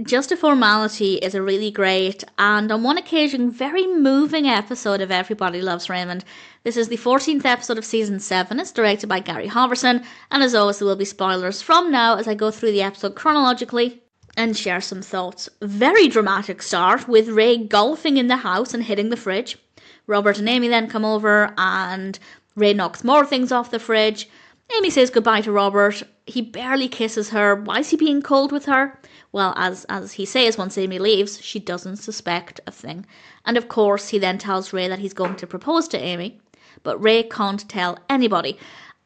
Just a Formality is a really great and on one occasion very moving episode of Everybody Loves Raymond. This is the 14th episode of season 7. It's directed by Halvorson, and as always there will be spoilers from now as I go through the episode chronologically and share some thoughts. Very dramatic start with Ray golfing in the house and hitting the fridge. Robert and Amy then come over and Ray knocks more things off the fridge. Amy says goodbye to Robert. He barely kisses her. Why is he being cold with her? Well, as he says once Amy leaves, she doesn't suspect a thing. And of course, he then tells Ray that he's going to propose to Amy. But Ray can't tell anybody.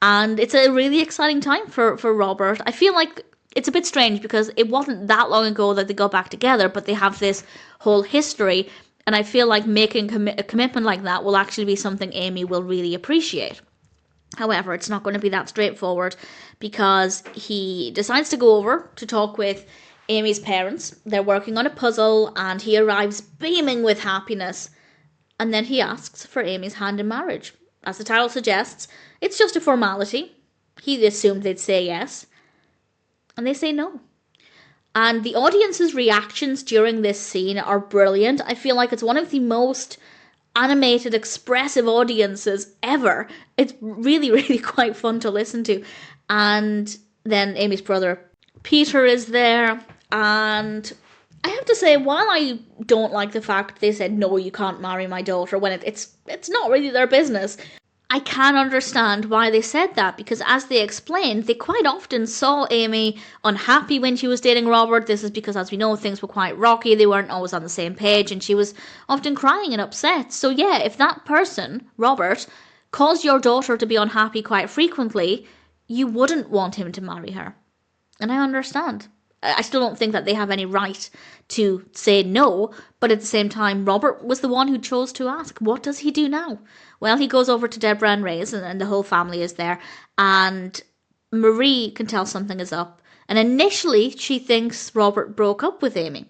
And it's a really exciting time for Robert. I feel like it's a bit strange because it wasn't that long ago that they got back together, but they have this whole history. And I feel like making a commitment like that will actually be something Amy will really appreciate. However, it's not going to be that straightforward because he decides to go over to talk with Amy's parents. They're working on a puzzle and he arrives beaming with happiness. And then he asks for Amy's hand in marriage. As the title suggests, it's just a formality. He assumed they'd say yes. And they say no. And the audience's reactions during this scene are brilliant. I feel like it's one of the most animated, expressive audiences ever. It's really, really quite fun to listen to. And then Amy's brother Peter is there, and I have to say, while I don't like the fact they said no, you can't marry my daughter when it's not really their business, I can understand why they said that, because as they explained, they quite often saw Amy unhappy when she was dating Robert. This is because, as we know, things were quite rocky. They weren't always on the same page, and she was often crying and upset. So yeah, if that person, Robert, caused your daughter to be unhappy quite frequently, you wouldn't want him to marry her. And I understand. I still don't think that they have any right to say no, but at the same time, Robert was the one who chose to ask. What does he do now? Well, he goes over to Debra and Ray's, and the whole family is there, and Marie can tell something is up. And initially, she thinks Robert broke up with Amy,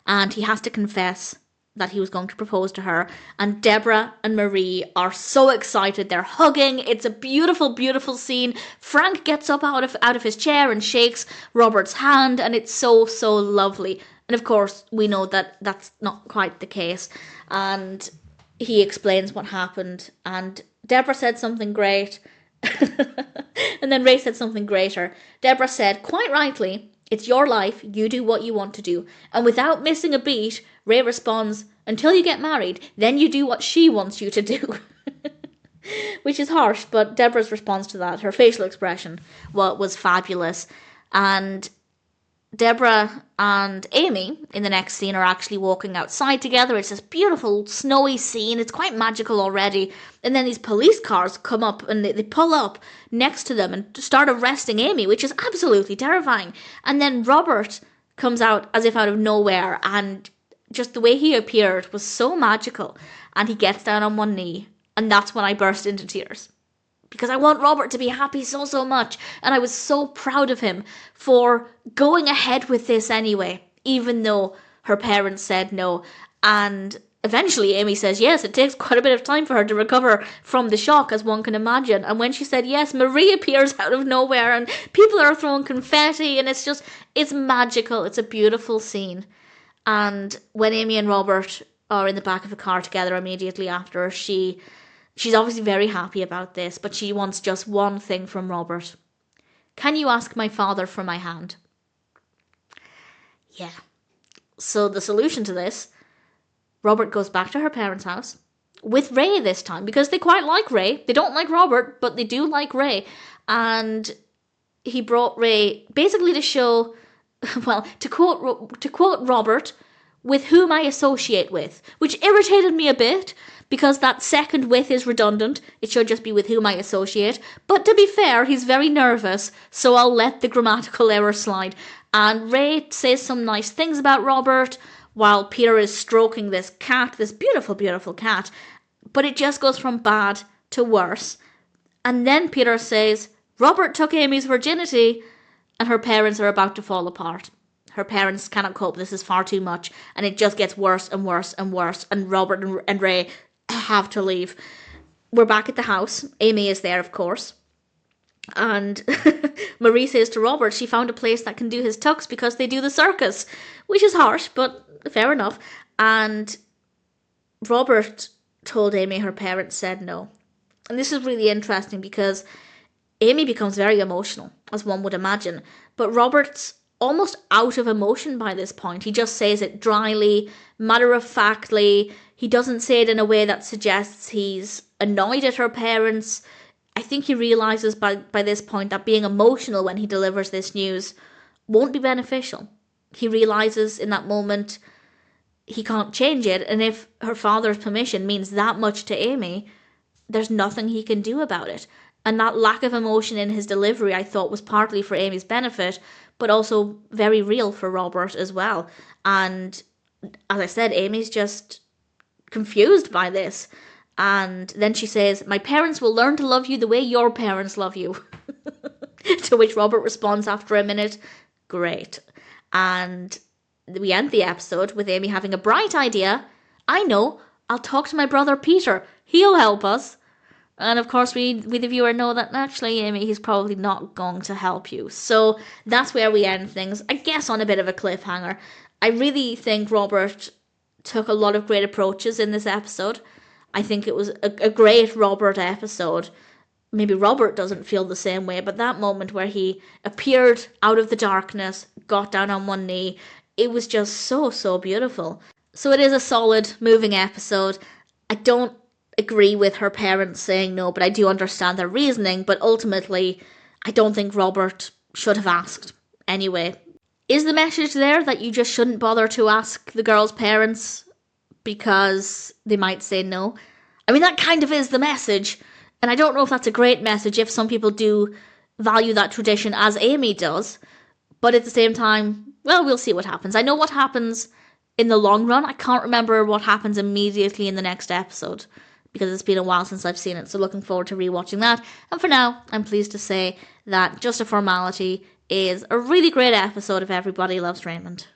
and he has to confess that he was going to propose to her. And Debra and Marie are so excited. They're hugging. It's a beautiful, beautiful scene. Frank gets up out of his chair and shakes Robert's hand, and it's so, so lovely. And of course, we know that that's not quite the case. And he explains what happened. And Debra said something great. And then Ray said something greater. Debra said, quite rightly, it's your life, you do what you want to do. And without missing a beat, Ray responds, until you get married, then you do what she wants you to do. Which is harsh, but Debra's response to that, her facial expression, was fabulous. And Debra and Amy, in the next scene, are actually walking outside together. It's this beautiful, snowy scene. It's quite magical already. And then these police cars come up and they pull up next to them and start arresting Amy, which is absolutely terrifying. And then Robert comes out as if out of nowhere, and just the way he appeared was so magical. And he gets down on one knee, and that's when I burst into tears. Because I want Robert to be happy so, so much. And I was so proud of him for going ahead with this anyway, even though her parents said no. And eventually Amy says yes. It takes quite a bit of time for her to recover from the shock, as one can imagine. And when she said yes, Marie appears out of nowhere and people are throwing confetti, and it's magical. It's a beautiful scene. And when Amy and Robert are in the back of a car together immediately after, She's obviously very happy about this, but she wants just one thing from Robert. Can you ask my father for my hand? Yeah. So the solution to this, Robert goes back to her parents' house, with Ray this time, because they quite like Ray. They don't like Robert, but they do like Ray. And he brought Ray basically to show, well, to quote Robert, with whom I associate with, which irritated me a bit, because that second with is redundant. It should just be with whom I associate. But to be fair, he's very nervous, so I'll let the grammatical error slide. And Ray says some nice things about Robert, while Peter is stroking this cat, this beautiful, beautiful cat. But it just goes from bad to worse. And then Peter says, Robert took Amy's virginity, and her parents are about to fall apart. Her parents cannot cope. This is far too much. And it just gets worse and worse and worse. And Robert and Ray have to leave. We're back at the house. Amy is there, of course. And Marie says to Robert she found a place that can do his tux because they do the circus, which is harsh, but fair enough. And Robert told Amy her parents said no. And this is really interesting because Amy becomes very emotional, as one would imagine, but Robert's almost out of emotion by this point. He just says it dryly, matter-of-factly. He doesn't say it in a way that suggests he's annoyed at her parents. I think he realises by this point that being emotional when he delivers this news won't be beneficial. He realises in that moment he can't change it, and if her father's permission means that much to Amy, there's nothing he can do about it. And that lack of emotion in his delivery, I thought, was partly for Amy's benefit, but also very real for Robert as well. And as I said, Amy's just confused by this. And then she says, "My parents will learn to love you the way your parents love you." To which Robert responds after a minute, "Great." And we end the episode with Amy having a bright idea. "I know, I'll talk to my brother Peter. He'll help us." And of course, we the viewer know that actually, Amy, he's probably not going to help you. So that's where we end things, I guess, on a bit of a cliffhanger. I really think Robert took a lot of great approaches in this episode. I think it was a great Robert episode. Maybe Robert doesn't feel the same way, but that moment where he appeared out of the darkness, got down on one knee, it was just so, so beautiful. So it is a solid, moving episode. I don't agree with her parents saying no, but I do understand their reasoning. But ultimately, I don't think Robert should have asked anyway. Is the message there that you just shouldn't bother to ask the girl's parents because they might say no? I mean, that kind of is the message. And I don't know if that's a great message if some people do value that tradition as Amy does. But at the same time, well, we'll see what happens. I know what happens in the long run. I can't remember what happens immediately in the next episode because it's been a while since I've seen it. So looking forward to rewatching that. And for now, I'm pleased to say that Just a Formality is a really great episode of Everybody Loves Raymond.